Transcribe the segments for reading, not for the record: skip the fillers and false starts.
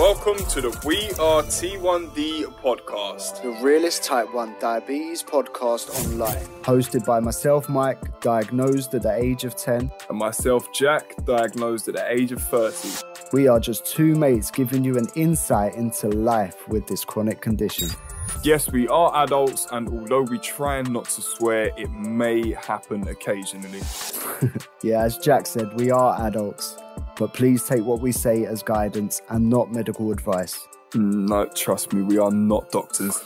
Welcome to the We Are T1D podcast, the realest type 1 diabetes podcast online. Hosted by myself, Mike, diagnosed at the age of 10. and myself, Jack, diagnosed at the age of 30. We are just two mates giving you an insight into life with this chronic condition. Yes, we are adults, and although we try not to swear, it may happen occasionally. Yeah, as Jack said, we are adults, but please take what we say as guidance and not medical advice. No, trust me, we are not doctors.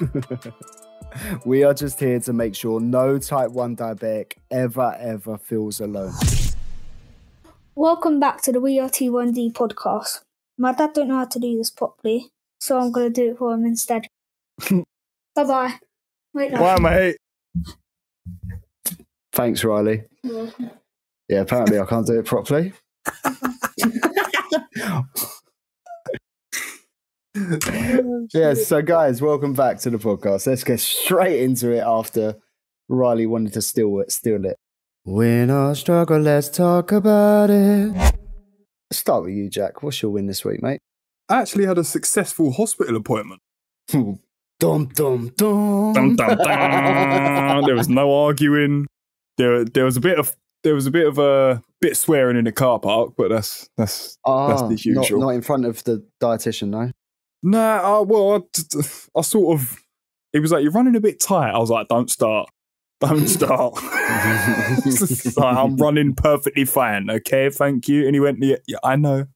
We are just here to make sure no type 1 diabetic ever feels alone. Welcome back to the We Are T1D podcast. My dad don't know how to do this properly, so I'm going to do it for him instead. Bye-bye. Wait, no. Bye, mate. Thanks, Riley. Yeah, apparently I can't do it properly. Yeah, so guys, welcome back to the podcast. Let's get straight into it after Riley wanted to steal it. Win or struggle, let's talk about it. Let's start with you, Jack. What's your win this week, mate? I actually had a successful hospital appointment. Dum, dum, dum. Dum, dum, dum. There was no arguing. There was a bit of a bit swearing in the car park, but that's the usual. Not in front of the dietitian, no? Nah, I sort of. It was like, you're running a bit tight. I was like, don't start. Like, I'm running perfectly fine. Okay, thank you. And he went, yeah, I know.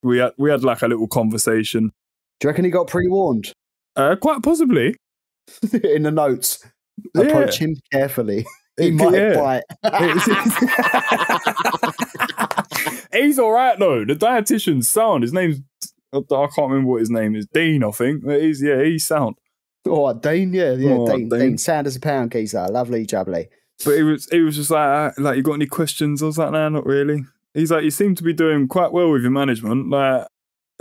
We had like a little conversation. Do you reckon he got pre-warned? Quite possibly. In the notes. Approach him carefully. He might bite. He's all right though. The dietitian's sound. His name's, I can't remember what his name is. Dean, I think. He's sound. Oh, Dean, Dean. Sound as a pound geezer. Lovely jubbly. But it was just like, you got any questions? I was like, nah, not really. He's like, you seem to be doing quite well with your management. Like,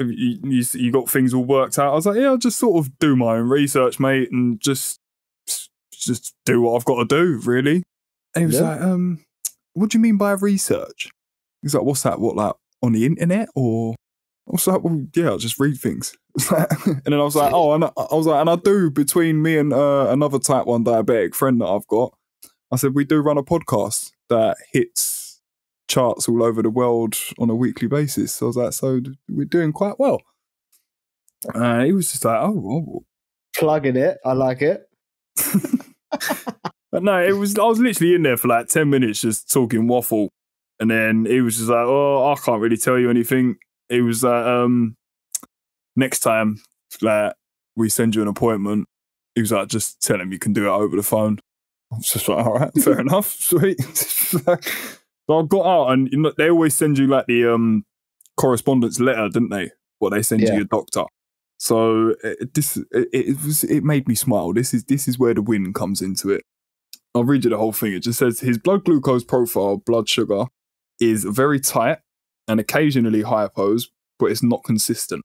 you got things all worked out. I was like, yeah, I'll just sort of do my own research, mate, and just do what I've got to do, really. And he was like, what do you mean by research? He's like, what's that? What, like, on the internet? Or I was like, well, yeah, I'll just read things. And then I was like, and I do, between me and another type 1 diabetic friend that I've got, I said, we do run a podcast that hits charts all over the world on a weekly basis. So I was like, so we're doing quite well. And he was just like, oh. Plugging it. I like it. But no, I was literally in there for like 10 minutes just talking waffle. And then he was just like, oh, I can't really tell you anything. It was like, next time, like, we send you an appointment, he was like, just tell him you can do it over the phone. I was just like, all right, fair enough, sweet. So I got out, and they always send you like the correspondence letter, didn't they? What they send you your doctor. So it made me smile. This is where the win comes into it. I'll read you the whole thing. It just says his blood glucose profile, blood sugar, is very tight and occasionally hypos, but it's not consistent.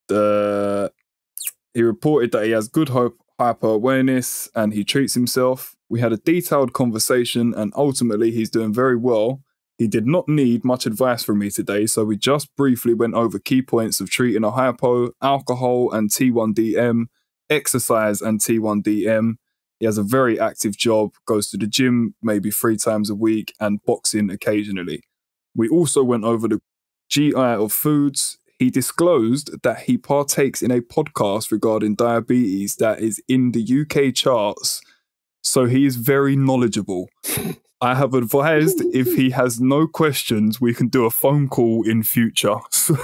He reported that he has good hyper awareness and he treats himself. We had a detailed conversation and ultimately he's doing very well. He did not need much advice from me today, so we just briefly went over key points of treating a hypo, alcohol and T1DM, exercise and T1DM. He has a very active job, goes to the gym maybe 3 times a week and boxing occasionally. We also went over the GI of foods. He disclosed that he partakes in a podcast regarding diabetes that is in the UK charts, so he is very knowledgeable. I have advised if he has no questions, we can do a phone call in future. So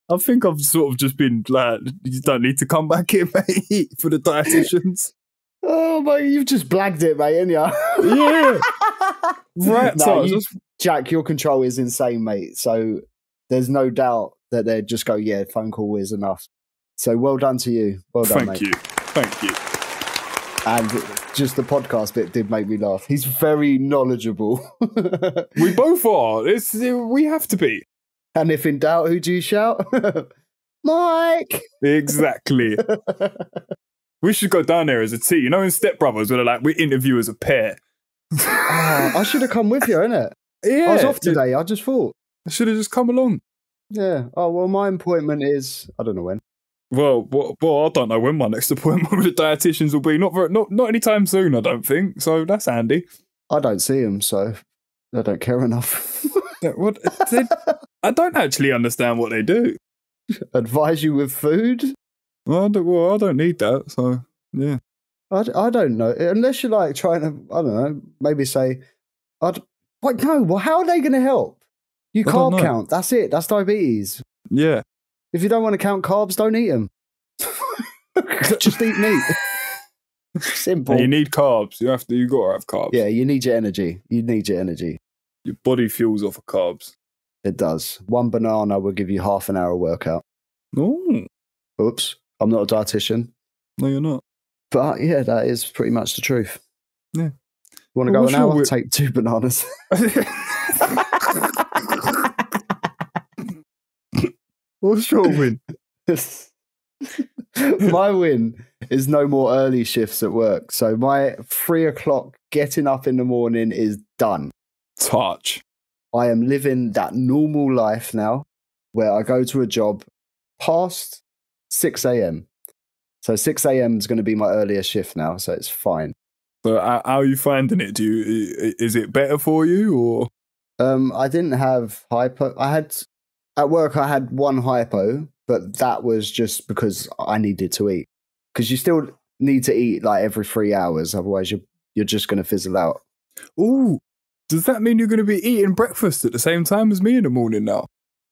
I think I've sort of just been like, you don't need to come back here, mate, for the dietitians. Oh, mate, you've just blagged it, mate, ain't you? Yeah. Right. No, Jack, your control is insane, mate. So there's no doubt that they'd just go, yeah, phone call is enough. So well done to you. Well done, mate. Thank you. And just the podcast bit did make me laugh. He's very knowledgeable. We both are. We have to be. And if in doubt, who do you shout? Mike! Exactly. We should go down there as a team. You know, in Step Brothers, where they're like, we interview as a pair. I should have come with you, innit? Yeah. I was off today. I just thought. I should have just come along. Yeah. Oh, well, my appointment is, I don't know when. Well, I don't know when my next appointment with the dietitians will be. Not anytime soon, I don't think. So that's handy. I don't see them, so I don't care enough. What? I don't actually understand what they do. Advise you with food? Well, I don't need that. So yeah. I don't know. Unless you're like trying to, I don't know, maybe say, wait, no, well, how are they going to help? You carb count. That's it. That's diabetes. Yeah. If you don't want to count carbs, don't eat them. Just eat meat. Simple. And you need carbs. You got to have carbs. Yeah, you need your energy. Your body fuels off of carbs. It does. One banana will give you half an hour workout. Oh. Oops. I'm not a dietitian. No, you're not. But yeah, that is pretty much the truth. Yeah. Want to go an hour? Take 2 bananas. What's your win? My win is no more early shifts at work. So my 3 o'clock getting up in the morning is done. Touch. I am living that normal life now where I go to a job past 6 a.m. So 6 a.m. is going to be my earliest shift now. So it's fine. So how are you finding it? Is it better for you or? I didn't have hypo. At work, I had 1 hypo, but that was just because I needed to eat. Because you still need to eat like every 3 hours, otherwise you're just going to fizzle out. Ooh, does that mean you're going to be eating breakfast at the same time as me in the morning now?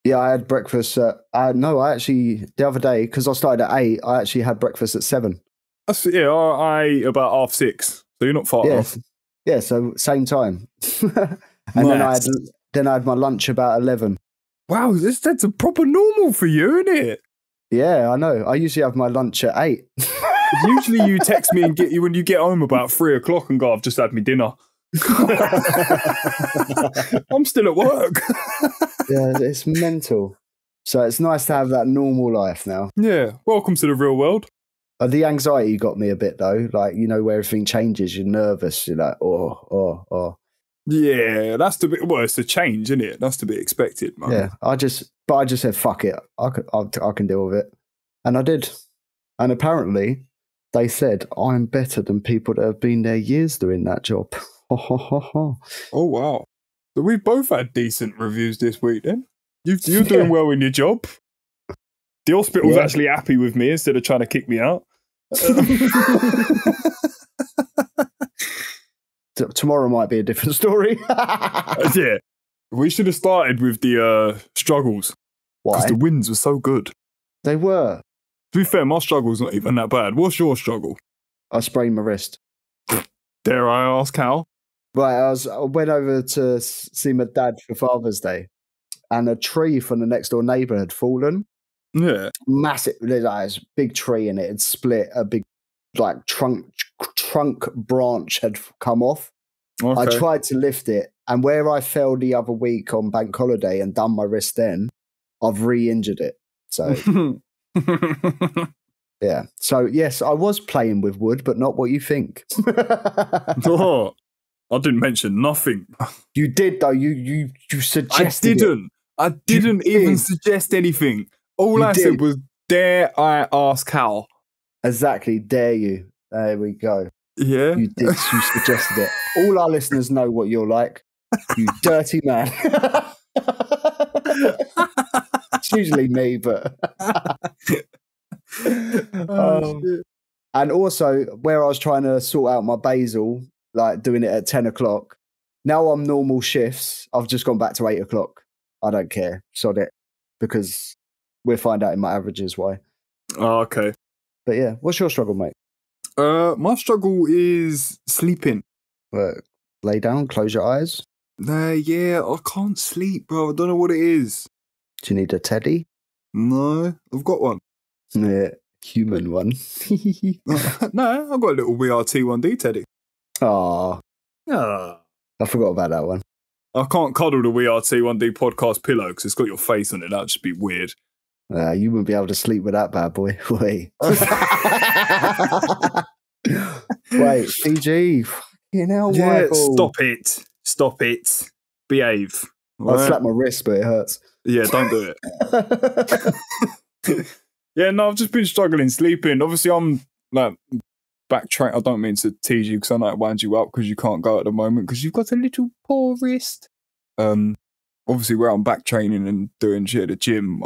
Yeah, I had breakfast. I actually the other day, because I started at 8, I actually had breakfast at 7. I ate about 6:30, so you're not far off. Yeah, so same time. And nice. then I had my lunch about 11. Wow, that's a proper normal for you, isn't it? Yeah, I know. I usually have my lunch at 8. Usually you text me and get you when you get home about 3 o'clock and go, I've just had me dinner. I'm still at work. Yeah, it's mental. So it's nice to have that normal life now. Yeah, welcome to the real world. The anxiety got me a bit though. Like, you know, where everything changes, you're nervous. You're like, oh. Yeah, that's the bit. Well, it's a change, isn't it? That's to be expected, man. Yeah, I just said, fuck it. I can deal with it. And I did. And apparently they said I'm better than people that have been there years doing that job. Oh, wow. So we've both had decent reviews this week then. You're doing well in your job. The hospital's actually happy with me instead of trying to kick me out. Tomorrow might be a different story. Yeah. We should have started with the struggles. Why? Because the wins were so good. They were. To be fair, my struggle's not even that bad. What's your struggle? I sprained my wrist. Dare I ask how? Right, I went over to see my dad for Father's Day, and a tree from the next door neighbour had fallen. Yeah. Massive, there's a big tree in it. It split, a big like trunk branch had come off. Okay. I tried to lift it, and where I fell the other week on bank holiday and done my wrist then, I've re-injured it. So yeah. So yes, I was playing with wood, but not what you think. Oh, I didn't mention nothing. You did though. You suggested. I didn't even suggest anything. All I said was, dare I ask how? Exactly. Dare you. There we go. Yeah. You did. You suggested it. All our listeners know what you're like. You dirty man. It's usually me, but. And also, where I was trying to sort out my basal, like doing it at 10 o'clock, now I'm normal shifts. I've just gone back to 8 o'clock. I don't care. Sod it. Because we'll find out in my averages why. Oh, okay. But yeah, what's your struggle, mate? My struggle is sleeping. Lay down, close your eyes. Yeah, I can't sleep, bro. I don't know what it is. Do you need a teddy? No, I've got one. Yeah, human one. No, I've got a little WRT1D teddy. Oh, I forgot about that one. I can't cuddle the WRT1D podcast pillow because it's got your face on it. That'd just be weird. You wouldn't be able to sleep with that bad boy. Wait. Wait, PG. Fucking hell, yeah, Michael. Stop it. Behave. I'd slap my wrist, but it hurts. Yeah, don't do it. Yeah, no, I've just been struggling sleeping. Obviously, I'm like backtrack. I don't mean to tease you because I know it winds you up because you can't go at the moment because you've got a little poor wrist. Obviously, where I'm back training and doing shit at the gym,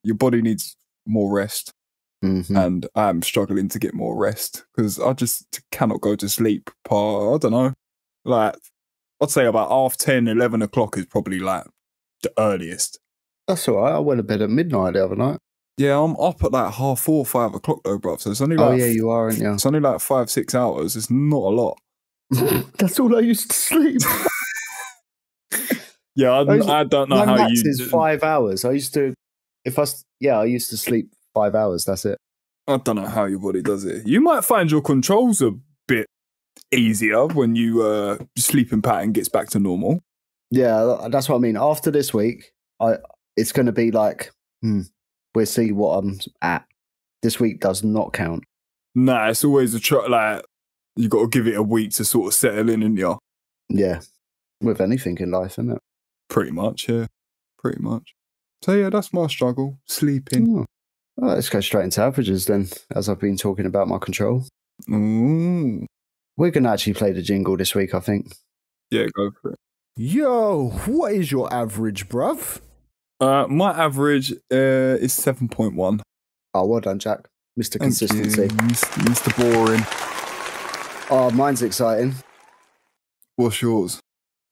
your body needs more rest. And I'm struggling to get more rest because I just cannot go to sleep. I don't know. Like, I'd say about 10:30, 11 o'clock is probably like the earliest. That's all right. I went to bed at midnight the other night. Yeah, I'm up at like 4:30, 5 o'clock though, bruv. So it's only like... Oh, yeah, you are, aren't you? It's only like 5-6 hours. It's not a lot. That's all I used to sleep. Yeah, I don't know how max you... is 5 hours. I used to... I used to sleep 5 hours. That's it. I don't know how your body does it. You might find your controls a bit easier when your sleeping pattern gets back to normal. Yeah, that's what I mean. After this week, it's going to be like, we'll see what I'm at. This week does not count. Nah, it's always like, you got to give it a week to sort of settle in, you? Yeah, with anything in life, isn't it? Pretty much, yeah. Pretty much. So yeah, that's my struggle, sleeping. Well, let's go straight into averages then, as I've been talking about my control. Ooh. We're going to actually play the jingle this week, I think. Yeah, go for it. Yo, what is your average, bruv? My average is 7.1. Oh, well done, Jack. Mr. Consistency. Mr. Boring. Oh, mine's exciting. What's yours?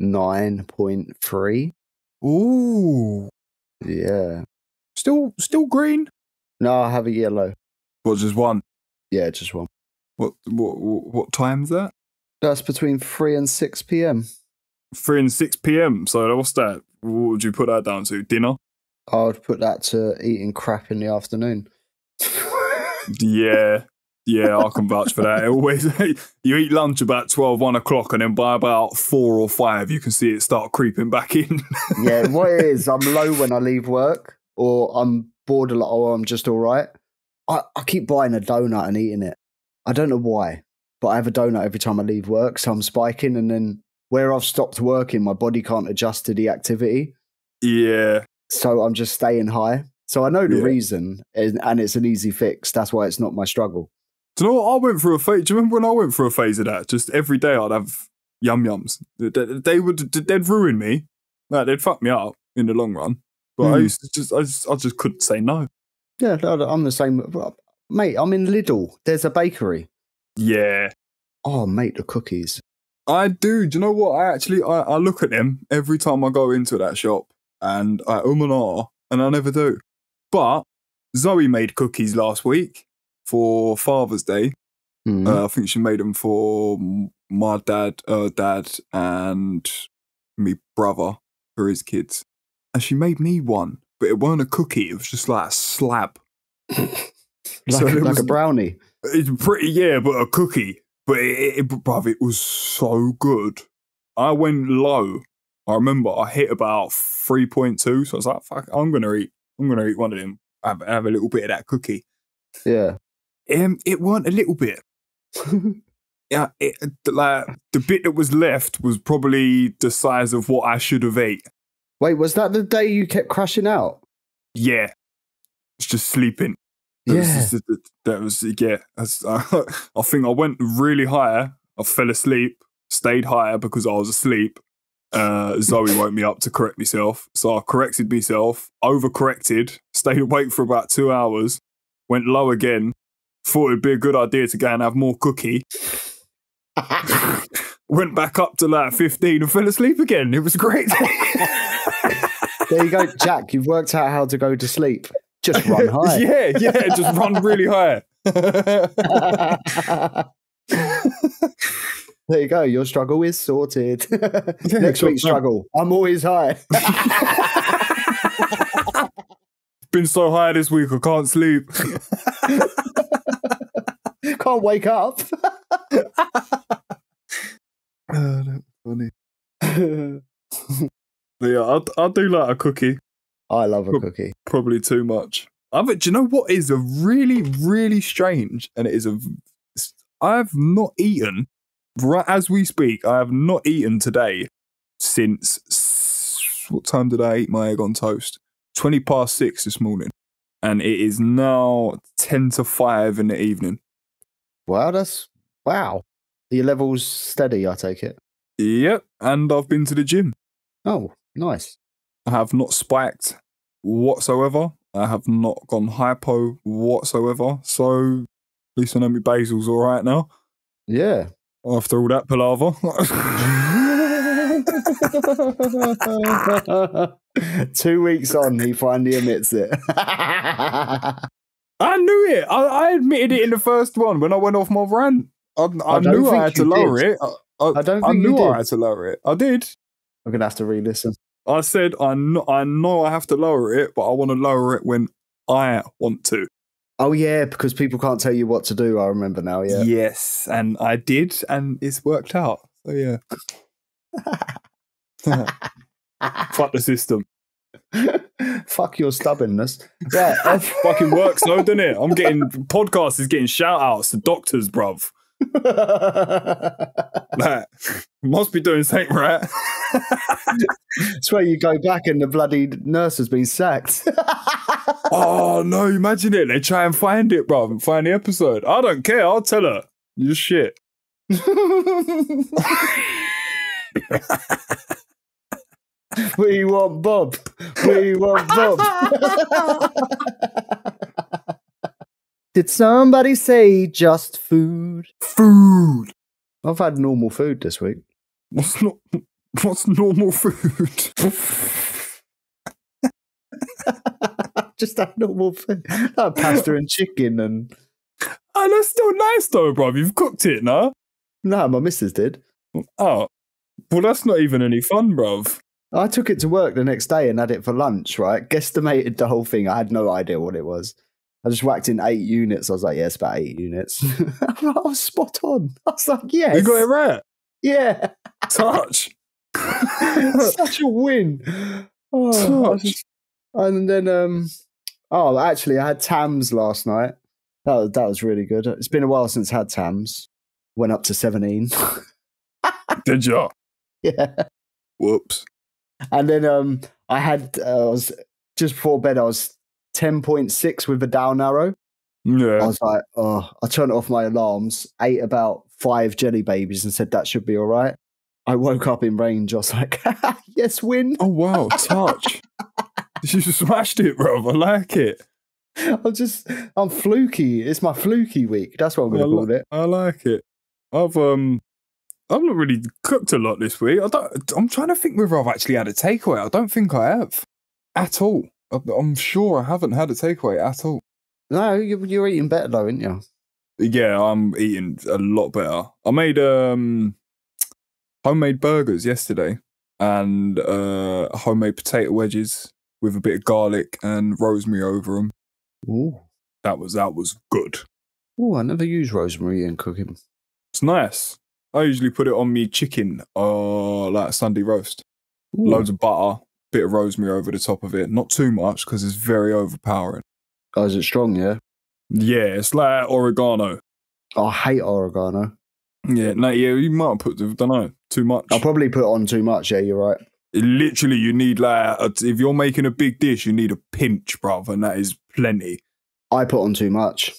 9.3. Ooh. Yeah. Still green? No, I have a yellow. What, just one? Yeah, just one. What time's that? That's between 3 and 6 p.m. 3 and 6 p.m. So what's that? What would you put that down to? Dinner? I would put that to eating crap in the afternoon. Yeah, I can vouch for that. It always, you eat lunch about 12, 1 o'clock, and then by about 4 or 5, you can see it start creeping back in. Yeah, what it is, I'm low when I leave work, or I'm bored or I'm just all right. I keep buying a donut and eating it. I don't know why, but I have a donut every time I leave work, so I'm spiking, and then where I've stopped working, my body can't adjust to the activity. Yeah. So I'm just staying high. So I know the reason, and it's an easy fix. That's why it's not my struggle. Do you know what I went through a phase? Do you remember when I went through a phase of that? Just every day I'd have yum-yums. They'd ruin me. Like, they'd fuck me up in the long run. But I just couldn't say no. Yeah, I'm the same. Mate, I'm in Lidl. There's a bakery. Yeah. Oh, mate, the cookies. I do. Do you know what? I look at them every time I go into that shop and I and ah, and I never do. But Zoe made cookies last week for Father's Day. I think she made them for my dad and me brother for his kids. And she made me one, but it weren't a cookie. It was just like a slab. like a brownie. It's pretty, yeah, but a cookie. But it was so good. I went low. I remember I hit about 3.2, so I was like, "Fuck, I'm gonna eat one of them. Have a little bit of that cookie." Yeah. It weren't a little bit. Yeah, like the bit that was left was probably the size of what I should have ate. Wait, was that the day you kept crashing out? Yeah, it's just sleeping. I think I went really high. I fell asleep, stayed higher because I was asleep. Zoe woke me up to correct myself. So I corrected myself, overcorrected, stayed awake for about 2 hours, went low again, thought it'd be a good idea to go and have more cookie. Went back up to like 15 and fell asleep again. It was great. There you go, Jack. You've worked out how to go to sleep. Just run high. Yeah, just run really high. There you go. Your struggle is sorted. Next week's struggle. I'm always high. Been so high this week, I can't sleep. Can't wake up. Oh, that's funny. But yeah, I do like a cookie. I love a cookie. Probably too much. Do you know what is a really, really strange? And it is I've not eaten, right as we speak, I have not eaten today since what time did I eat my egg on toast? 20 past 6 this morning. And it is now 10 to 5 in the evening. Wow, wow. Are your levels steady, I take it? Yep, and I've been to the gym. Oh, nice. I have not spiked whatsoever. I have not gone hypo whatsoever. So at least I know my basil's all right now. Yeah. After all that palaver. 2 weeks on, he finally admits it. I knew it. I admitted it in the first one when I went off my rant. I knew I had to lower it. I knew I had to lower it. I did. I'm going to have to re-listen. I said, I know I have to lower it, but I want to lower it when I want to. Oh, yeah, because people can't tell you what to do. I remember now, yeah. Yes, and I did, and it's worked out. So, yeah. Fuck the system. Fuck your stubbornness. Yeah, fucking works though, doesn't it? Podcast is getting shout outs to doctors, bruv. Like, must be doing something right. It's where you go back and the bloody nurse has been sacked. Oh no, imagine it. They try and find it, bruv, and find the episode. I don't care, I'll tell her. You're shit. We want Bob. We want Bob. Did somebody say just food? Food. I've had normal food this week. What's normal food? Just had normal food. Like pasta and chicken and... Oh, that's still nice though, bruv. You've cooked it, no? No, my missus did. Oh. Well, that's not even any fun, bruv. I took it to work the next day and had it for lunch, right? Guesstimated the whole thing. I had no idea what it was. I just whacked in 8 units. I was like, yeah, it's about 8 units. I was spot on. I was like, yes. You got it right? Yeah. Touch. Such a win. Oh, Touch. And then, actually, I had Tams last night. That was really good. It's been a while since I had Tams. Went up to 17. Did you? Yeah. Whoops. And then I was just before bed, I was 10.6 with a down arrow. Yeah. I was like, I turned off my alarms, ate about 5 jelly babies and said that should be all right. I woke up in range. I was like, yes, win. Oh, wow. Touch. You smashed it, bro. I like it. I'm fluky. It's my fluky week. That's what I'm going to call it. I like it. I've not really cooked a lot this week. I'm trying to think whether I've actually had a takeaway. I don't think I have at all. I'm sure I haven't had a takeaway at all. No, you're eating better though, aren't you? Yeah, I'm eating a lot better. I made homemade burgers yesterday and homemade potato wedges with a bit of garlic and rosemary over them. Ooh. That was good. Oh, I never use rosemary in cooking. It's nice. I usually put it on me chicken or like a Sunday roast. Ooh. Loads of butter, bit of rosemary over the top of it. Not too much because it's very overpowering. Oh, is it strong, yeah? Yeah, it's like oregano. Oh, I hate oregano. Yeah, no, yeah, you might put, I don't know, too much. I'll probably put on too much, yeah, you're right. Literally, you need like, if you're making a big dish, you need a pinch, bruv, and that is plenty. I put on too much.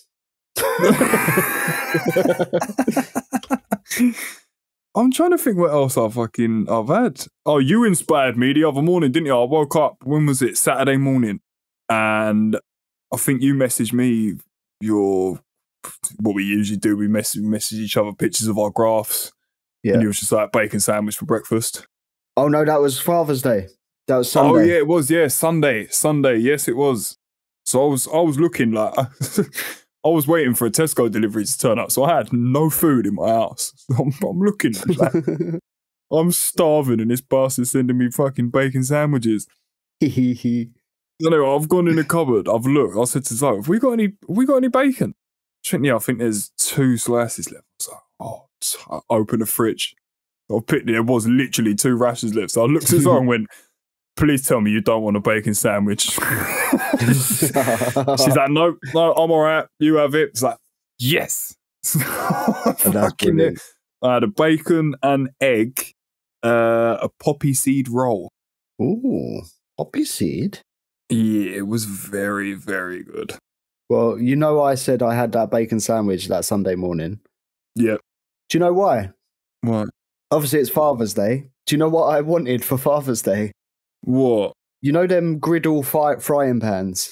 I'm trying to think what else I've had. Oh, you inspired me the other morning, didn't you? I woke up, when was it? Saturday morning. And I think you messaged me what we usually do, we message each other pictures of our graphs. Yeah. And you was just like, bacon sandwich for breakfast. Oh, no, that was Father's Day. That was Sunday. Oh, yeah, it was. Yeah, Sunday. Yes, it was. So I was looking like, I was waiting for a Tesco delivery to turn up. So I had no food in my house. So I'm looking like, I'm starving and this bastard's sending me fucking bacon sandwiches. Anyway, I've gone in the cupboard. I've looked. I said to Zoe, have we got any bacon? She went, yeah, I think there's 2 slices left. I was like, I opened the fridge. There was literally 2 rashers left. So I looked at Zoe and went, please tell me you don't want a bacon sandwich. She's like, no, I'm all right. You have it. It's like, yes. Fucking it. I had a bacon and egg, a poppy seed roll. Ooh, poppy seed. Yeah, it was very, very good. Well, you know, I said I had that bacon sandwich that Sunday morning. Yep. Do you know why? What? Obviously, it's Father's Day. Do you know what I wanted for Father's Day? What? You know them griddle frying pans?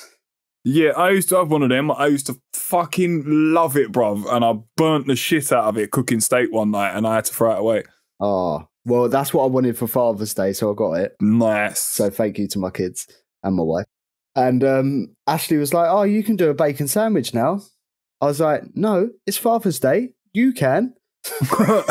Yeah, I used to have one of them. I used to fucking love it, bruv. And I burnt the shit out of it cooking steak one night and I had to throw it away. Oh, well, that's what I wanted for Father's Day, so I got it. Nice. So thank you to my kids and my wife. And Ashley was like, oh, you can do a bacon sandwich now. I was like, no, it's Father's Day. You can. So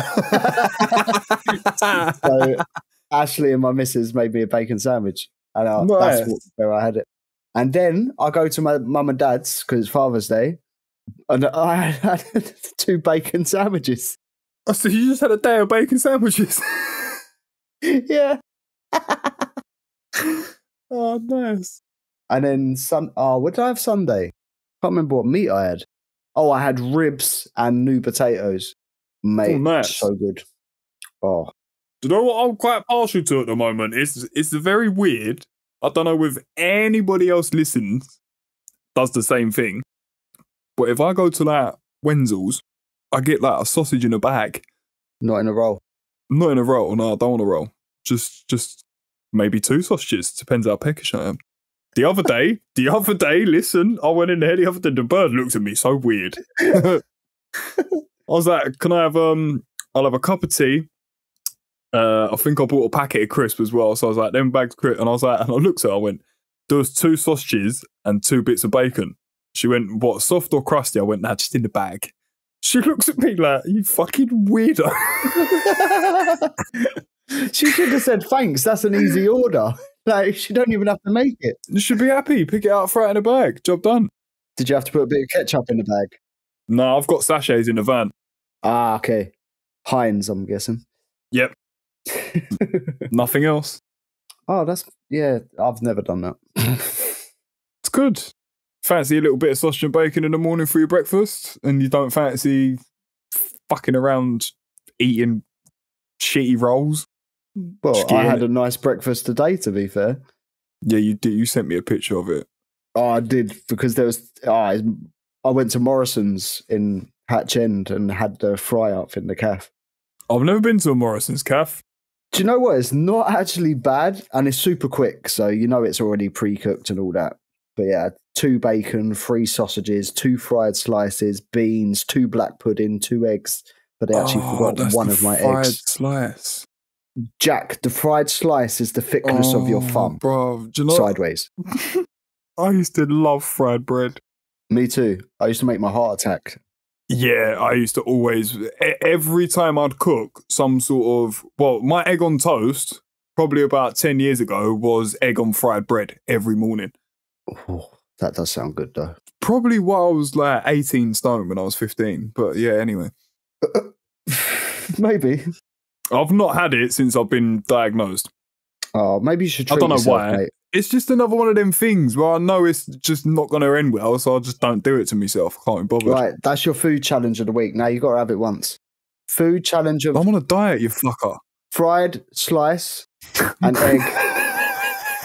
Ashley and my missus made me a bacon sandwich. And Nice. that's where I had it. And then I go to my mum and dad's because it's Father's Day. And I had 2 bacon sandwiches. Oh, so you just had a day of bacon sandwiches? Yeah. Oh, nice. And then what did I have Sunday? Can't remember what meat I had. Oh, I had ribs and new potatoes. Mate, Oh, nice. so good. Oh, Do you know what I'm quite partial to at the moment? It's very weird. I don't know if anybody else listens, does the same thing. But if I go to like Wenzel's, I get like a sausage in a bag. not in a roll. Not in a roll. No, I don't want a roll. Just maybe 2 sausages. Depends how peckish I am. The other day, listen, I went in there the other day, the bird looked at me so weird. I was like, can I have, I'll have a cup of tea. I think I bought a packet of crisps as well. So I was like, them bags of crisps. And I was like, and I looked at her, I went, there was 2 sausages and 2 bits of bacon. She went, what, soft or crusty? I went, nah, just in the bag. She looks at me like, you fucking weirdo. She should have said thanks. That's an easy order. Like, she don't even have to make it. You should be happy. Pick it out, throw it in a bag. Job done. Did you have to put a bit of ketchup in the bag? No, I've got sachets in the van. Ah, okay. Heinz, I'm guessing. Yep. Nothing else. Oh, yeah, I've never done that. It's good. Fancy a little bit of sausage and bacon in the morning for your breakfast, and you don't fancy fucking around eating shitty rolls. Well, I had a nice breakfast today, to be fair. Yeah, you did. You sent me a picture of it. Oh, I did, because there was... I went to Morrison's in Hatch End and had the fry-up in the cafe. I've never been to a Morrison's cafe. Do you know what? It's not actually bad, and it's super quick, so you know it's already pre-cooked and all that. But yeah, 2 bacon, 3 sausages, 2 fried slices, beans, 2 black pudding, 2 eggs. But they actually forgot one of my fried eggs. Slice. Jack, the fried slice is the thickness of your thumb. Bro, do you know, sideways. I used to love fried bread. Me too. I used to make my heart attack. Yeah, I used to always, every time I'd cook some sort of, well, my egg on toast, probably about 10 years ago, was egg on fried bread every morning. Oh, that does sound good, though. Probably while I was like 18 stone when I was 15. But yeah, anyway. Maybe. I've not had it since I've been diagnosed. Oh, maybe you should treat I don't know yourself, why. mate. It's just another one of them things where I know it's just not going to end well, so I just don't do it to myself. I can't be bothered. Right, that's your food challenge of the week. Now you've got to have it once. Food challenge of I'm on a diet, you fucker. fried slice and egg.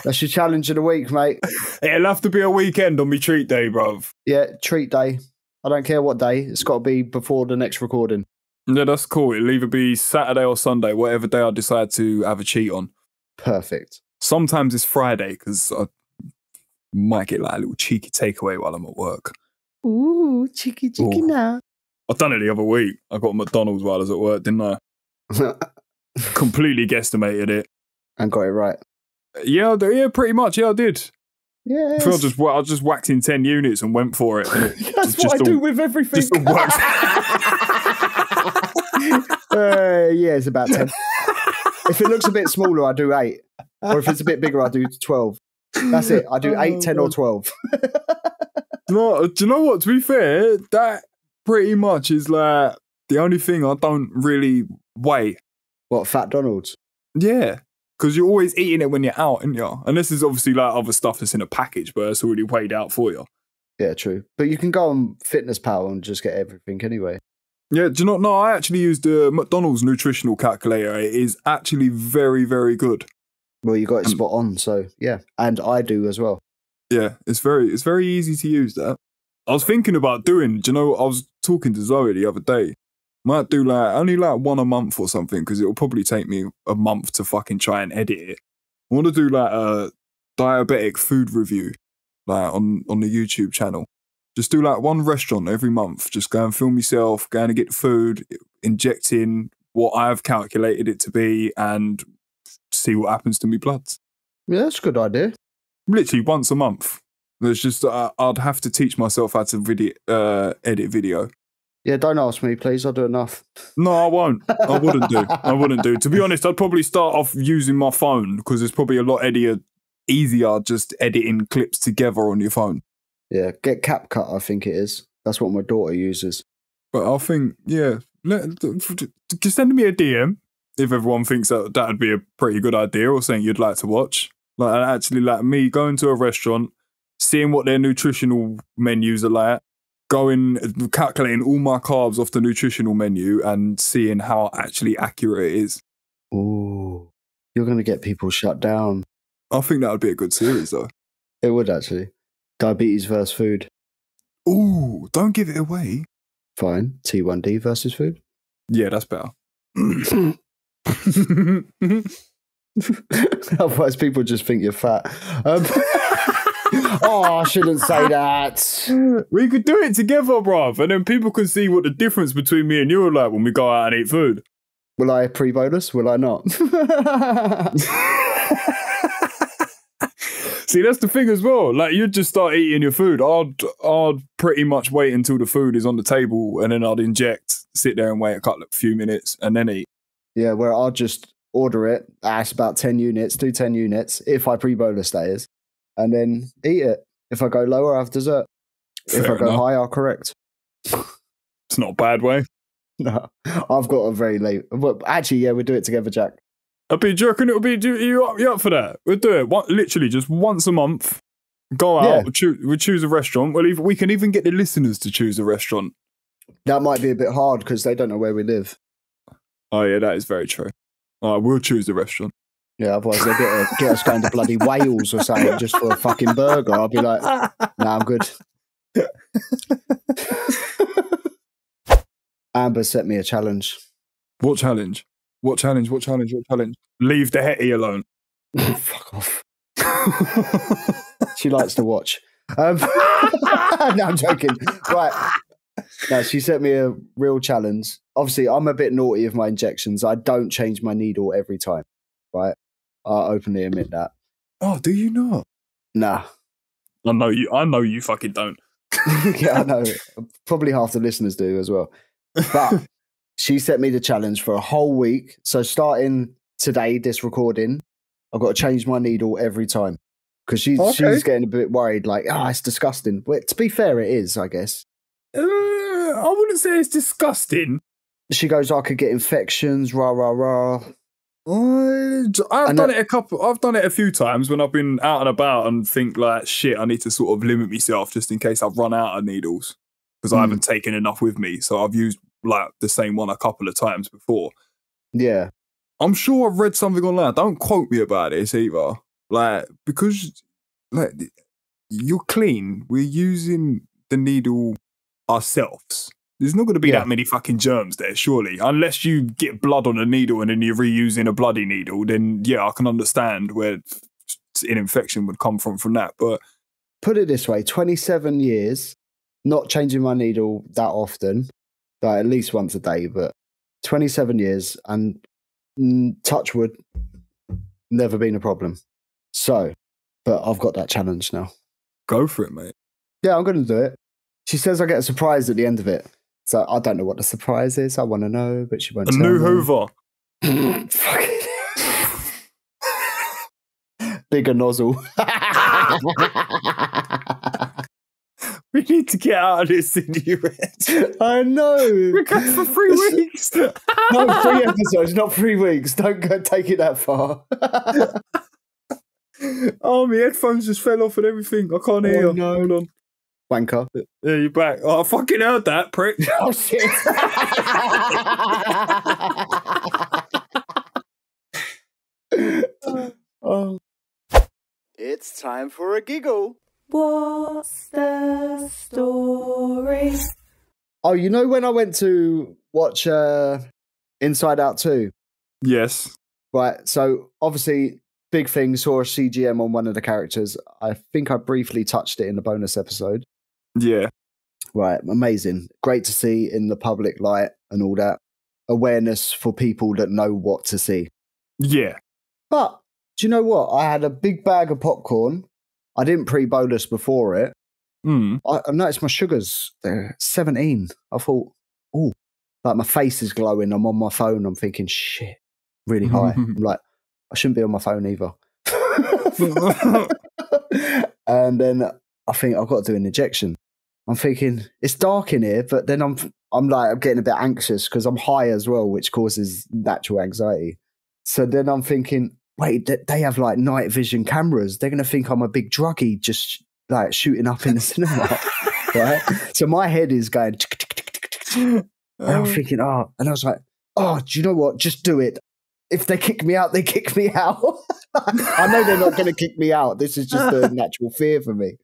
That's your challenge of the week, mate. It'll have to be a weekend on my treat day, bruv. Yeah, treat day. I don't care what day. It's got to be before the next recording. Yeah, that's cool. It'll either be Saturday or Sunday, whatever day I decide to have a cheat on. Perfect. Sometimes it's Friday because I might get like a little cheeky takeaway while I'm at work. Ooh, cheeky now. I've done it the other week. I got McDonald's while I was at work, didn't I? Completely guesstimated it. And got it right. Yeah, pretty much. Yeah, I did. Yeah. I feel I just whacked in 10 units and went for it. And That's what I do with everything. Just all works. Yeah, it's about 10. If it looks a bit smaller, I do 8. Or if it's a bit bigger, I do 12. That's it. I do 8, 10 or 12. No, do you know what? To be fair, that pretty much is like the only thing I don't really weigh. What, Fat Donald's? Yeah, because you're always eating it when you're out, aren't you? And this is obviously like other stuff that's in a package, but it's already weighed out for you. Yeah, true. But you can go on Fitness Pal and just get everything anyway. Yeah, do you not know? I actually used the McDonald's nutritional calculator. It is actually very, very good. Well, you got it spot on, so yeah. And I do as well. Yeah, it's very easy to use that. I was thinking about doing, do you know, I was talking to Zoe the other day. Might do only one a month or something, because it'll probably take me a month to fucking try and edit it. I want to do a diabetic food review, on the YouTube channel. Just do one restaurant every month. Just go and film myself, going to get food, injecting what I've calculated it to be, and see what happens to me bloods. Yeah, that's a good idea. Literally once a month. There's just I'd have to teach myself how to edit video. Yeah, don't ask me, please. I'll do enough. No, I won't. I wouldn't do. I wouldn't do. To be honest, I'd probably start off using my phone, because it's probably a lot easier just editing clips together on your phone. Yeah, get CapCut, I think it is. That's what my daughter uses. But I think, yeah, just send me a DM if everyone thinks that would be a pretty good idea, or something you'd like to watch. Actually, me going to a restaurant, seeing what their nutritional menus are like, calculating all my carbs off the nutritional menu, and seeing how actually accurate it is. Ooh, you're going to get people shut down. I think that would be a good series, though. It would, actually. Diabetes versus food. Ooh, don't give it away. Fine. T1D versus food. Yeah, that's better. Otherwise, people just think you're fat. Oh, I shouldn't say that. We could do it together, bruv, and then people can see what the difference between me and you are like when we go out and eat food. Will I pre-bolus? Will I not? See, that's the thing as well. You'd just start eating your food. I'd pretty much wait until the food is on the table, and then I'd inject, sit there and wait a few minutes, and then eat. Yeah, where I'll just order it. It's about 10 units, do 10 units, if I pre-bolus, that is, and then eat it. If I go lower, I have dessert. If I go high, I'll correct. It's not a bad way. No, I've got a very late... Well, actually, yeah, we'll do it together, Jack. Do you reckon it'll be... You up for that? We'll do it literally just once a month. Go out, we choose a restaurant. Well, we can even get the listeners to choose a restaurant. That might be a bit hard because they don't know where we live. Oh, yeah, that is very true. All right, we'll choose a restaurant. Yeah, otherwise they'll get us going to bloody Wales or something just for a fucking burger. I'll be like, nah, I'm good. Amber set me a challenge. What challenge? What challenge? Leave the Hetty alone. Fuck off. She likes to watch. No, I'm joking. Right. No, she set me a real challenge. Obviously, I'm a bit naughty with my injections. I don't change my needle every time. Right? I openly admit that. Oh, do you not? Nah. I know you fucking don't. Yeah, I know. Probably half the listeners do as well. But she set me the challenge for a whole week. So starting today, this recording, I've got to change my needle every time. Because she's getting a bit worried, it's disgusting. But to be fair, it is, I guess. I wouldn't say it's disgusting. She goes, I could get infections, rah, rah, rah. I've done it a few times when I've been out and about and think shit, I need to sort of limit myself just in case I've run out of needles because I haven't taken enough with me. So I've used the same one a couple of times before. Yeah. I'm sure I've read something online. Don't quote me about this either. Because you're clean. We're using the needle ourselves. There's not going to be that many fucking germs there, surely. Unless you get blood on a needle and then you're reusing a bloody needle, then yeah, I can understand where an infection would come from that. But put it this way, 27 years, not changing my needle that often, at least once a day, but 27 years and touch wood, never been a problem. So, but I've got that challenge now. Go for it, mate. Yeah, I'm going to do it. She says I get a surprise at the end of it. So I don't know what the surprise is. I want to know, but she won't tell me. A new Hoover. Bigger nozzle. We need to get out of this cigarette. I know. We're going for 3 weeks. No, 3 episodes, not 3 weeks. Don't go take it that far. Oh, my headphones just fell off and everything. I can't hear you. No. Hold on. Wanker. Yeah, you're back. Oh, I fucking heard that, prick. Oh, shit. Oh. It's time for a giggle. What's the story? Oh, you know when I went to watch Inside Out 2? Yes. Right, so obviously, big thing, saw a CGM on one of the characters. I think I briefly touched it in the bonus episode. Yeah. Right, amazing. Great to see in the public light and all that. Awareness for people that know what to see. Yeah. But, do you know what? I had a big bag of popcorn. I didn't pre-bolus before it. I noticed my sugars, they're 17. I thought, oh, like my face is glowing. I'm on my phone. I'm thinking, shit, really high. I'm like, I shouldn't be on my phone either. And then I think I've got to do an injection. I'm thinking, it's dark in here, but then I'm getting a bit anxious because I'm high as well, which causes natural anxiety. So then I'm thinking, wait, they have like night vision cameras. They're going to think I'm a big druggie just like shooting up in the cinema. Right? So my head is going, and I'm thinking, oh, and I was like, oh, do you know what? Just do it. If they kick me out, they kick me out. I know they're not going to kick me out. This is just a natural fear for me.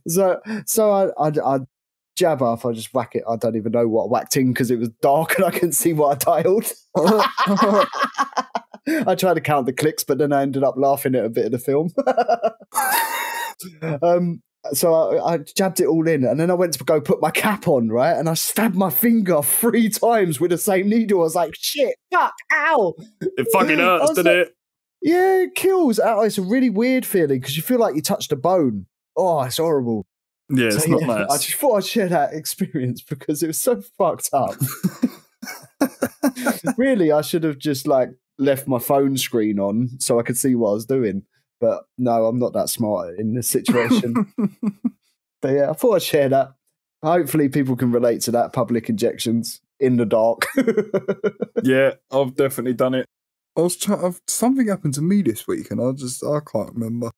So I jab off. I just whack it. I don't even know what I whacked in because it was dark and I couldn't see what I dialed. I tried to count the clicks, but then I ended up laughing at a bit of the film. So I jabbed it all in, and then I went to go put my cap on, right? And I stabbed my finger 3 times with the same needle. I was like, shit, fuck, ow. It fucking hurts, doesn't it? Yeah, it kills. It's a really weird feeling because you feel like you touched a bone. Oh, it's horrible. Yeah, it's not nice. I just thought I'd share that experience because it was so fucked up. Really, I should have just like left my phone screen on so I could see what I was doing. But no, I'm not that smart in this situation. But yeah, I thought I'd share that. Hopefully people can relate to that, public injections in the dark. Yeah, I've definitely done it. Something happened to me this week and I can't remember.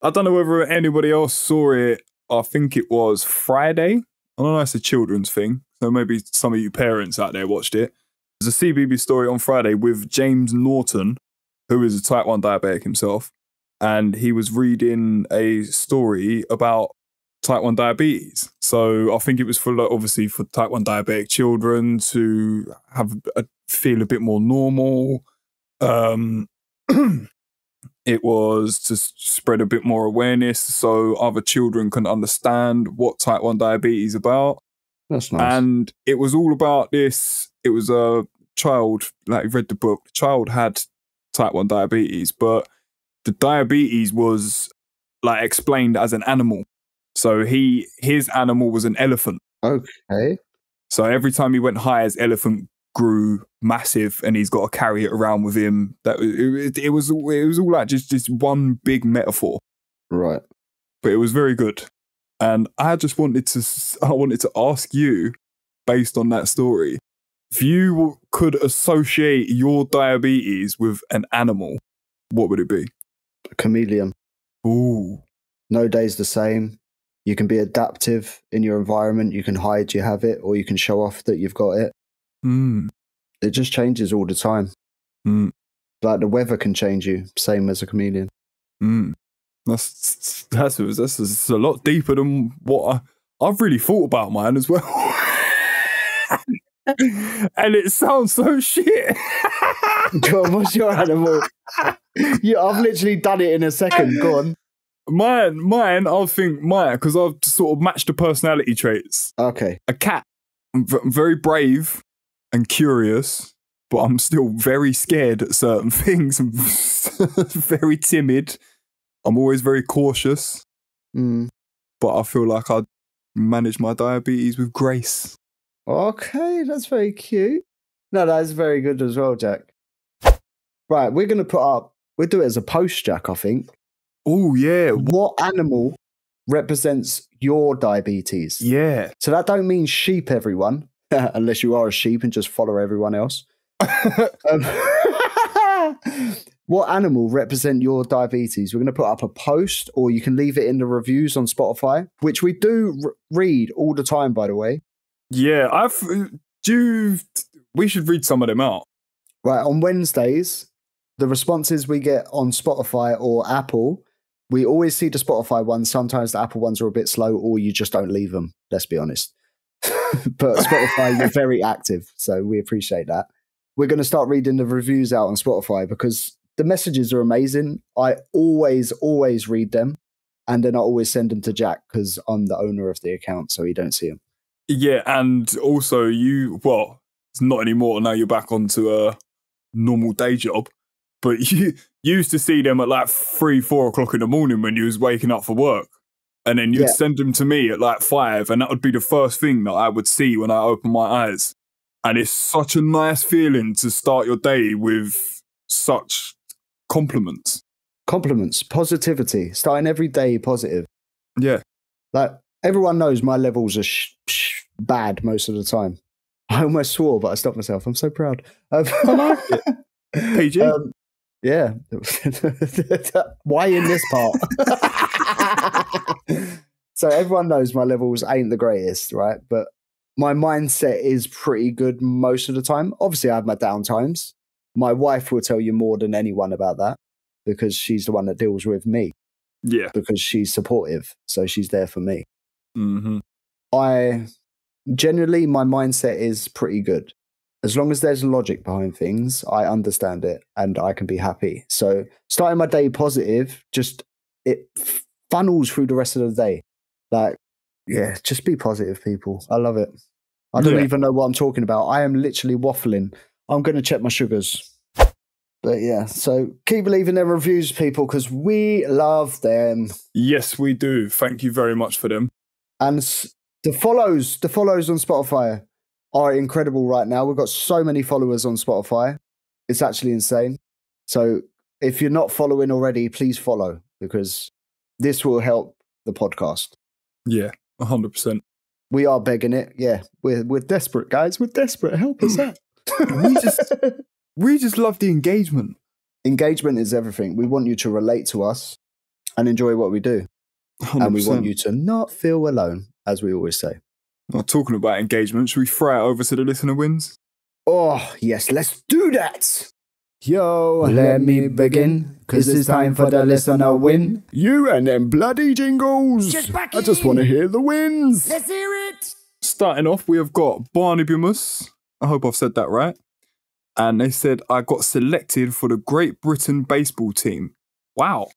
I don't know whether anybody else saw it. I think it was Friday. I don't know, it's a children's thing. So maybe some of you parents out there watched it. There's a CBB story on Friday with James Norton, who is a type 1 diabetic himself. And he was reading a story about type 1 diabetes. So I think it was obviously for type 1 diabetic children to feel a bit more normal. It was to spread a bit more awareness so other children can understand what type 1 diabetes is about. That's nice. And it was all about this. It was a child, like read the book, the child had type 1 diabetes, but the diabetes was like explained as an animal. So his animal was an elephant. Okay. So every time he went high, his elephant grew massive and he's got to carry it around with him. It was all like just one big metaphor. Right. But it was very good. And I wanted to ask you, based on that story, if you could associate your diabetes with an animal, what would it be? A chameleon. Ooh. No day's the same. You can be adaptive in your environment. You can hide you have it, or you can show off that you've got it. It just changes all the time. Like the weather can change you, same as a chameleon. That's a lot deeper than what I've really thought about mine as well. And it sounds so shit. Go on, what's your animal? Yeah, I've literally done it in a second. Go on. Mine, I'll think mine, because I've sort of matched the personality traits. Okay. A cat. I'm very brave and curious, but I'm still very scared at certain things. I'm very timid. I'm always very cautious. But I feel like I'd manage my diabetes with grace. Okay, that's very cute. No, that's very good as well, Jack. Right, we'll do it as a post, Jack, I think. Oh, yeah. What animal represents your diabetes? Yeah. So that don't mean sheep, everyone, unless you are a sheep and just follow everyone else. What animal represent your diabetes? We're going to put up a post, or you can leave it in the reviews on Spotify, which we do read all the time, by the way. Yeah, we should read some of them out. Right, on Wednesdays, the responses we get on Spotify or Apple, we always see the Spotify ones. Sometimes the Apple ones are a bit slow, or you just don't leave them. Let's be honest. But Spotify, you're very active, so we appreciate that. We're going to start reading the reviews out on Spotify because the messages are amazing. I always read them, and then I always send them to Jack because I'm the owner of the account, so he don't see them. Yeah, and also it's not anymore. Now you're back onto a normal day job, but you used to see them at like 3-4 o'clock in the morning when you was waking up for work. And then you'd send them to me at like 5, and that would be the first thing that I would see when I open my eyes. And it's such a nice feeling to start your day with such compliments. Compliments, positivity, starting every day positive. Yeah. Like, everyone knows my levels are bad most of the time. I almost swore, but I stopped myself. I'm so proud. I like it. PG. Yeah. Why in this part? So everyone knows my levels ain't the greatest, right? But my mindset is pretty good most of the time. Obviously, I have my down times. My wife will tell you more than anyone about that because she's the one that deals with me. Yeah. Because she's supportive. So she's there for me. Mm-hmm. Generally, my mindset is pretty good. As long as there's logic behind things, I understand it and I can be happy. So starting my day positive, it funnels through the rest of the day. Like, yeah, just be positive, people. I love it. I don't even know what I'm talking about. I am literally waffling. I'm going to check my sugars. But yeah, so keep leaving their reviews, people, because we love them. Yes, we do. Thank you very much for them. And the follows on Spotify are incredible right now. We've got so many followers on Spotify. It's actually insane. So if you're not following already, please follow because this will help the podcast. Yeah, 100%. We are begging it. Yeah, we're desperate, guys. We're desperate. Help us out. we just love the engagement. Engagement is everything. We want you to relate to us and enjoy what we do. 100%. And we want you to not feel alone, as we always say. Well, talking about engagement, should we throw it over to the listener wins? Oh, yes, let's do that. Yo, let me begin, because it's time for the listener win. You and them bloody jingles. I just want to hear the wins. Let's hear it. Starting off, we have got Barnabymus. I hope I've said that right. And they said, I got selected for the Great Britain baseball team. Wow.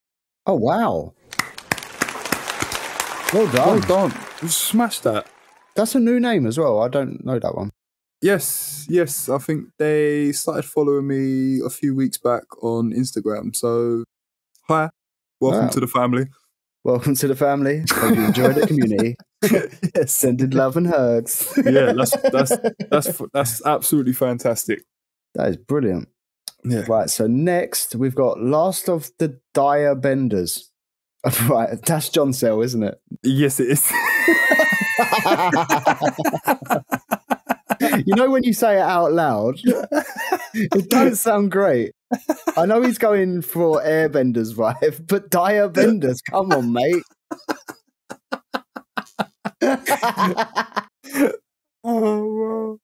Oh, wow. Well done. Well done. You smashed that. That's a new name as well. I don't know that one. Yes. I think they started following me a few weeks back on Instagram. So, hi. Welcome to the family. Welcome to the family. Hope you enjoy the community. Yes. Sending love and hugs. Yeah, that's absolutely fantastic. That is brilliant. Yeah. Right, so next we've got Last of the Dire Benders. Right, that's John Sell, isn't it? Yes, it is. You know when you say it out loud, it doesn't sound great. I know he's going for Airbenders vibe, but Dire Benders, come on, mate. Oh, wow.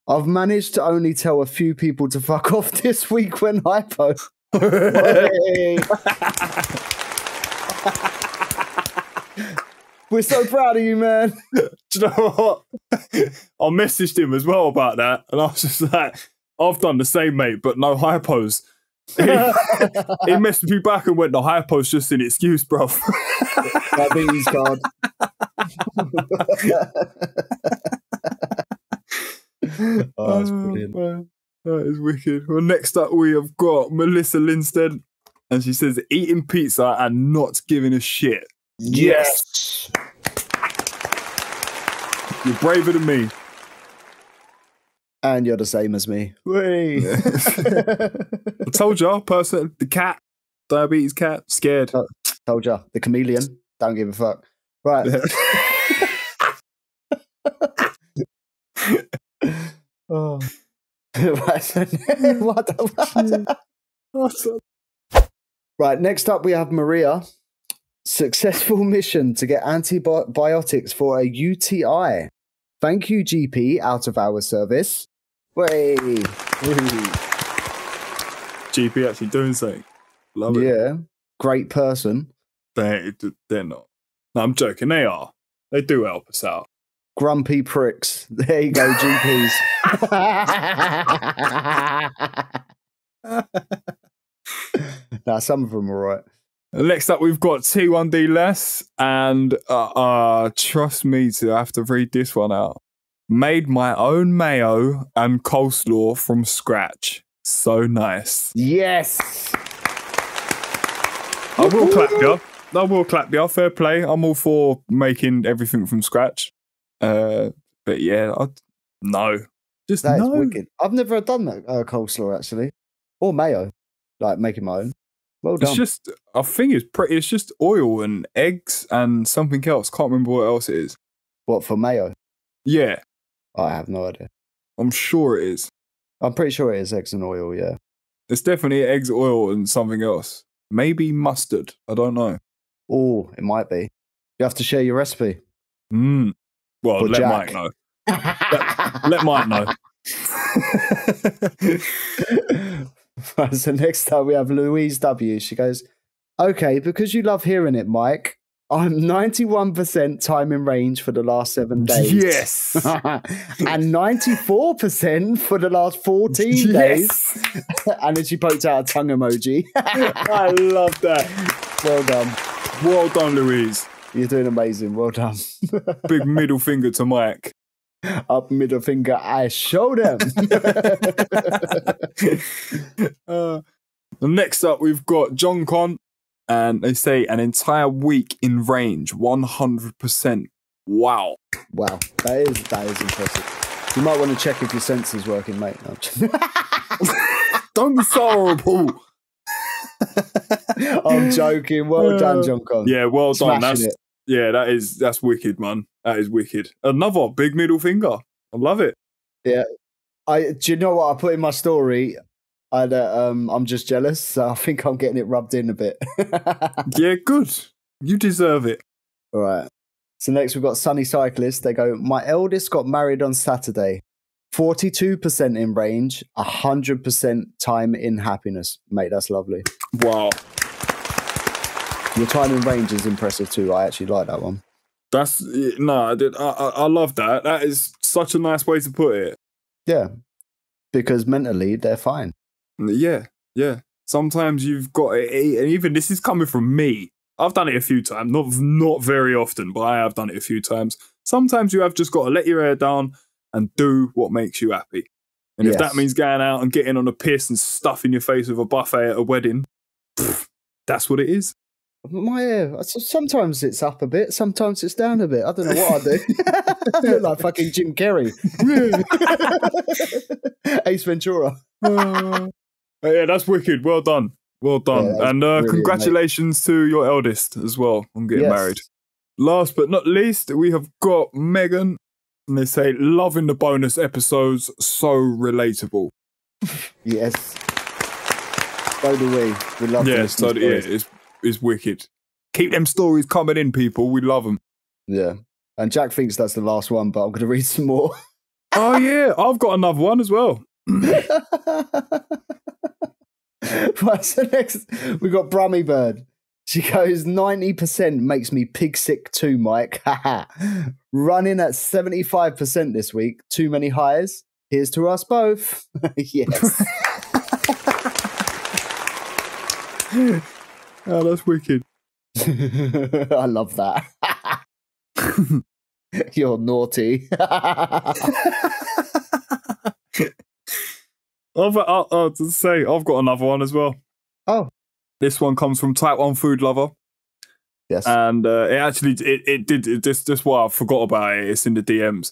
I've managed to only tell a few people to fuck off this week when hypo. We're so proud of you, man. Do you know what? I messaged him as well about that, and I was just like, I've done the same, mate, but no hypos. He messaged me back and went, the hypo's just an excuse, bro. Diabetes card. Oh, that's brilliant. Man. That is wicked. Well, next up we have got Melissa Linstead, and she says, eating pizza and not giving a shit. Yes. You're braver than me. And you're the same as me. Whee. Yeah. I told you, person, the cat, diabetes cat, scared. Told you, the chameleon, don't give a fuck. Right. Oh. Right, next up we have Maria. Successful mission to get antibiotics for a UTI. Thank you, GP, out of our service. Way. GP actually doing something. Love it. Yeah. Great person. They're not. No, I'm joking. They are. They do help us out. Grumpy pricks. There you go, GPs. Nah, some of them are right. Next up, we've got T1D Less, and trust me to have to read this one out. Made my own mayo and coleslaw from scratch. So nice. Yes. I will clap you. I will clap you. Fair play. I'm all for making everything from scratch. But yeah, no. Just That is no. wicked. I've never done that coleslaw, actually. Or mayo. Like, making my own. Well done. It's just, I think it's just oil and eggs and something else. Can't remember what else it is. What, for mayo? Yeah, I have no idea. I'm sure it is. I'm pretty sure it is eggs and oil, yeah. It's definitely eggs, oil, and something else. Maybe mustard. I don't know. Oh, it might be. You have to share your recipe. Well, For let Jack. Mike know. Let Mike know. So next up we have Louise W. She goes, okay, because you love hearing it, Mike, I'm 91% time in range for the last 7 days. Yes. And 94% for the last 14 days. And then she poked out a tongue emoji. I love that. Well done. Well done, Louise. You're doing amazing. Well done. Big middle finger to Mike. Up middle finger, I show them. Next up, we've got John Con, and they say an entire week in range, 100%. Wow. Wow, that is impressive. You might want to check if your sensor's working, mate. No, Don't be so horrible. I'm joking. Well done, John Con. Yeah, well done. Smashing it. Yeah, that's wicked, man. That is wicked. Another big middle finger. I love it. Yeah. Do you know what I put in my story? I'm just jealous, so I think I'm getting it rubbed in a bit. Yeah, good. You deserve it. All right. So next we've got Sunny Cyclist. They go, my eldest got married on Saturday. 42% in range, 100% time in happiness. Mate, that's lovely. Wow. Your time in range is impressive too. I actually like that one. I love that. That is such a nice way to put it. Yeah. Because mentally, they're fine. Yeah. Sometimes you've got it, and even this is coming from me. I've done it a few times, not very often, but I have done it a few times. Sometimes you have just got to let your hair down and do what makes you happy. And if that means going out and getting on a piss and stuffing your face with a buffet at a wedding, that's what it is. My hair, sometimes it's up a bit, sometimes it's down a bit. I don't know what I do. I look like fucking Jim Carrey. Ace Ventura. Yeah, that's wicked. Well done. Well done. Yeah, and congratulations to your eldest as well on getting married. Last but not least, we have got Megan. And they say, loving the bonus episodes, so relatable. Yes. So do we. We love it's wicked. Keep them stories coming in, people. We love them. Yeah. And Jack thinks that's the last one, but I'm going to read some more. Oh, yeah. I've got another one as well. Right, so next, we got Brummy Bird. She goes, 90% makes me pig sick too, Mike. Running at 75% this week. Too many highs. Here's to us both. Yes. Oh, that's wicked. I love that. You're naughty. I've got another one as well. Oh. This one comes from Type 1 Food Lover. Yes. And it did this why I forgot about it. It's in the DMs.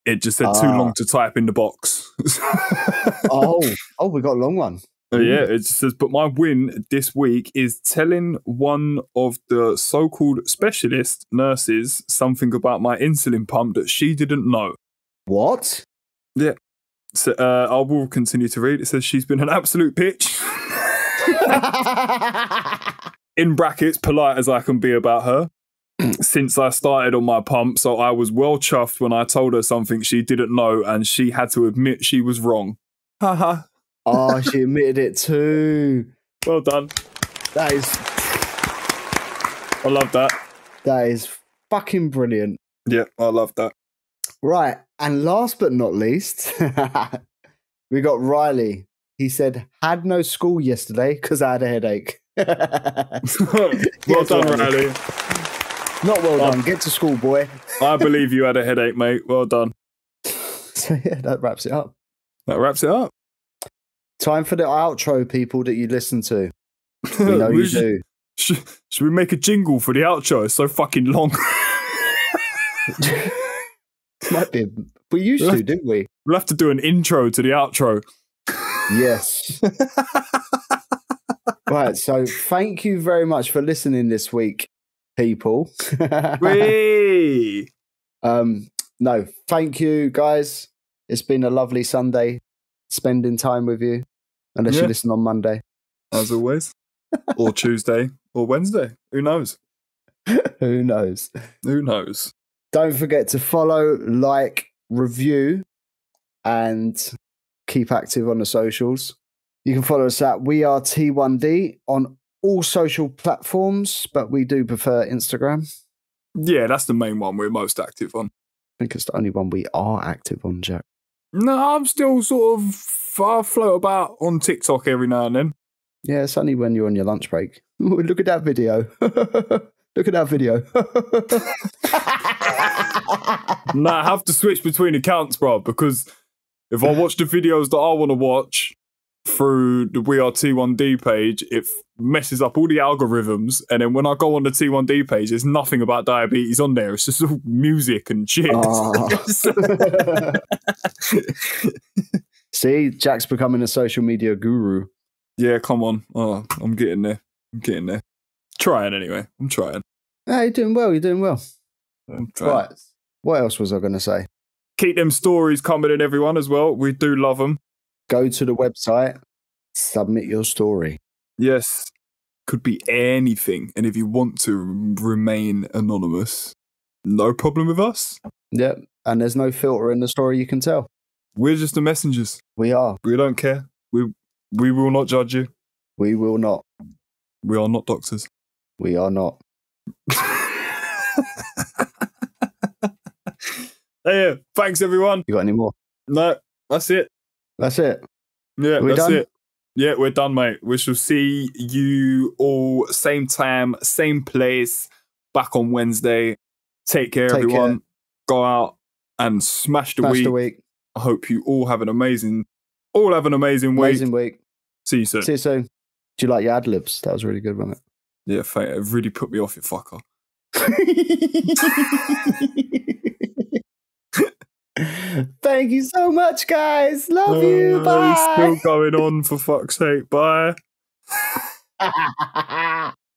It just said too long to type in the box. Oh, we got a long one. Yeah, it just says, but my win this week is telling one of the so-called specialist nurses something about my insulin pump that she didn't know. What? Yeah. So I will continue to read. It says she's been an absolute bitch. In brackets, polite as I can be about her. Since I started on my pump, so I was well chuffed when I told her something she didn't know and she had to admit she was wrong. Haha. Oh, she admitted it too. Well done. That is I love that. fucking brilliant. Yeah, I love that. Right, and last but not least, we got Riley. He said, had no school yesterday because I had a headache. Well done, Riley. Not well done. Get to school, boy. I believe you had a headache, mate. Well done. So yeah, that wraps it up. That wraps it up. Time for the outro, people that you listen to. We know you do. Should we make a jingle for the outro? It's so fucking long. Might be. We used to, didn't we? We'll have to do an intro to the outro. Yes. Right, so thank you very much for listening this week, people. Whee! No, thank you, guys. It's been a lovely Sunday spending time with you, unless you listen on Monday. As always. Or Tuesday, or Wednesday. Who knows? Who knows? Who knows? Don't forget to follow, like, review, and keep active on the socials. You can follow us at We Are T1D on all social platforms, but we do prefer Instagram. Yeah, that's the main one we're most active on. I think it's the only one we are active on, Jack. No, I'm still sort of I float about on TikTok every now and then. Yeah, it's only when you're on your lunch break. Ooh, look at that video. Look at that video. Nah, I have to switch between accounts, bro, because if I watch the videos that I want to watch through the We Are T1D page, it messes up all the algorithms. And then when I go on the T1D page, there's nothing about diabetes on there. It's just all music and shit. Oh. See, Jack's becoming a social media guru. Yeah, come on. Oh, I'm getting there. Trying anyway. I'm trying. Yeah, you're doing well. You're doing well. I'm trying. Right. What else was I going to say? Keep them stories coming in, everyone, as well. We do love them. Go to the website, submit your story. Yes. Could be anything. And if you want to remain anonymous, no problem with us. Yep. And there's no filter in the story you can tell. We're just the messengers. We are. We don't care. We will not judge you. We will not. We are not doctors. We are not. Yeah, thanks everyone. You got any more? No, that's it. That's it. Yeah, We're that's done? it. Yeah, we're done, mate. We shall see you all same time, same place, back on Wednesday. Take care, everyone. Care. Go out and smash the week. I hope you all have an amazing week. Amazing week. See you soon. See you soon. Do you like your ad-libs? That was really good, wasn't it? Yeah, thank you. It really put me off, you fucker. Thank you so much, guys. Love you. Bye. It's still going on, for fuck's sake. Bye.